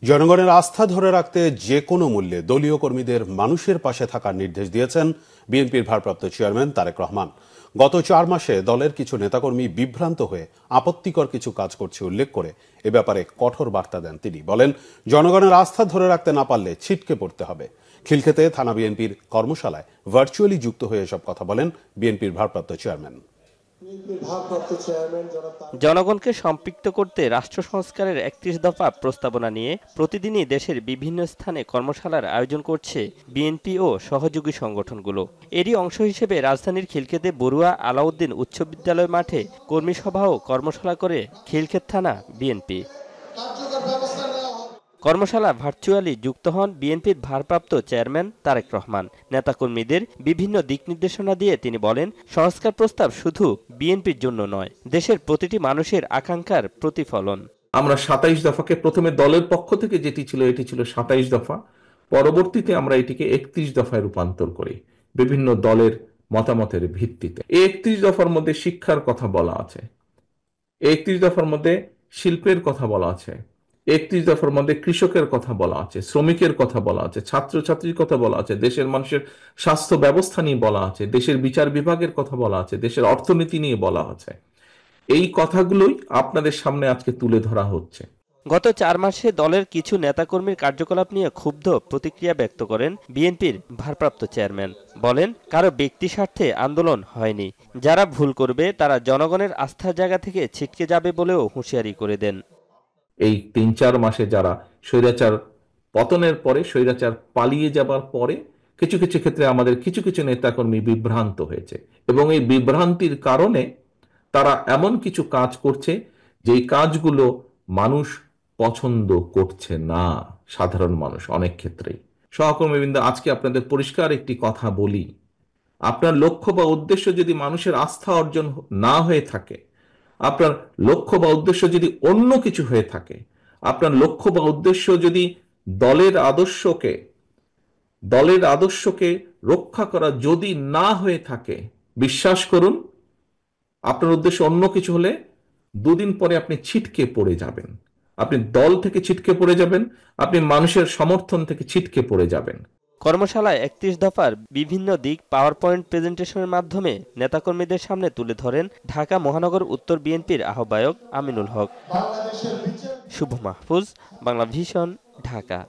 জনগণের আস্থা ধরে রাখতে যে কোনো মূল্যে দলীয় কর্মীদের মানুষের পাশে থাকার নির্দেশ দিয়েছেন বিএনপির ভারপ্রাপ্ত চেয়ারম্যান তারেক রহমান। গত 4 মাসে দলের কিছু নেতাকর্মী বিভ্রান্ত হয়ে আপত্তিকর কিছু কাজ করছে উল্লেখ করে এ ব্যাপারে কঠোর বার্তা দেন তিনি। বলেন, জনগণের আস্থা ধরে রাখতে না পারলে ছিটকে পড়তে হবে। খিলক্ষেতে থানা বিএনপির কর্মশালায় ভার্চুয়ালি যুক্ত হয়ে এসব কথা বলেন বিএনপির ভারপ্রাপ্ত চেয়ারম্যান। জনগণকে সম্পৃক্ত করতে রাষ্ট্র সংস্কারের ৩১ দফা প্রস্তাবনা নিয়ে প্রতিদিনই দেশের বিভিন্ন স্থানে কর্মশালার আয়োজন করছে বিএনপি ও সহযোগী সংগঠনগুলো। এরই অংশ হিসেবে রাজধানীর খিলক্ষেতে বড়ুয়া আলাউদ্দিন উচ্চ বিদ্যালয় মাঠে কর্মী সভা ও কর্মশালা করে খিলক্ষেত থানা বিএনপি। কর্মশালা ভার্চুয়ালি যুক্ত হন বিএনপির ভারপ্রাপ্ত চেয়ারম্যান তারেক রহমান। নেতাকর্মীদের বিভিন্ন দিক নির্দেশনা দিয়ে তিনি বলেন, সংস্কার প্রস্তাব শুধু বিএনপির জন্য নয়, দেশের প্রতিটি মানুষের আকাঙ্ক্ষার প্রতিফলন। আমরা ২৭ দফাকে প্রথমে দলের পক্ষ থেকে যেটি ছিল এটি ছিল ২৭ দফা, পরবর্তীতে আমরা এটিকে ৩১ দফায় রূপান্তর করি বিভিন্ন দলের মতামতের ভিত্তিতে। এই ৩১ দফার মধ্যে শিক্ষার কথা বলা আছে, ৩১ দফার মধ্যে শিল্পের কথা বলা আছে, ৩১ দফার মধ্যে কৃষকের কথা বলা আছে, শ্রমিকের কথা বলা আছে, ছাত্রছাত্রীর কথা বলা আছে, দেশের মানুষের স্বাস্থ্য ব্যবস্থা নিয়ে বলা আছে, দেশের বিচার বিভাগের কথা বলা আছে, দেশের অর্থনীতি নিয়ে বলা আছে। এই কথাগুলোই আপনাদের সামনে আজকে তুলে ধরা হচ্ছে। গত 4 মাসে দলের কিছু নেতাকর্মীর কার্যকলাপ নিয়ে ক্ষুব্ধ প্রতিক্রিয়া ব্যক্ত করেন বিএনপির ভারপ্রাপ্ত চেয়ারম্যান। বলেন, কারো ব্যক্তি স্বার্থে আন্দোলন হয়নি, যারা ভুল করবে তারা জনগণের আস্থার জায়গা থেকে ছিটকে যাবে বলেও হুঁশিয়ারি করে দেন। এই ৩-৪ মাসে যারা স্বৈরাচার পতনের পরে, স্বৈরাচার পালিয়ে যাবার পরে কিছু কিছু ক্ষেত্রে আমাদের কিছু কিছু নেতাকর্মী বিভ্রান্ত হয়েছে এবং এই বিভ্রান্তির কারণে তারা এমন কিছু কাজ করছে যেই কাজগুলো মানুষ পছন্দ করছে না, সাধারণ মানুষ অনেক ক্ষেত্রেই। সহকর্মীবৃন্দ, আজকে আপনাদের পরিষ্কার একটি কথা বলি, আপনার লক্ষ্য বা উদ্দেশ্য যদি মানুষের আস্থা অর্জন না হয়ে থাকে, আপনার লক্ষ্য বা উদ্দেশ্য যদি অন্য কিছু হয়ে থাকে, আপনার লক্ষ্য বা উদ্দেশ্য যদি দলের আদর্শকে রক্ষা করা যদি না হয়ে থাকে, বিশ্বাস করুন আপনার উদ্দেশ্য অন্য কিছু হলে 2 দিন পরে আপনি ছিটকে পড়ে যাবেন। আপনি দল থেকে ছিটকে পড়ে যাবেন, আপনি মানুষের সমর্থন থেকে ছিটকে পড়ে যাবেন। কর্মশালায় ৩১ দফার বিভিন্ন দিক পাওয়ার পয়েন্ট প্রেজেন্টেশনের মাধ্যমে নেতাকর্মীদের সামনে তুলে ধরেন ঢাকা মহানগর উত্তর বিএনপির আহ্বায়ক আমিনুল হক। শুভ মাহফুজ, বাংলা ভিশন, ঢাকা।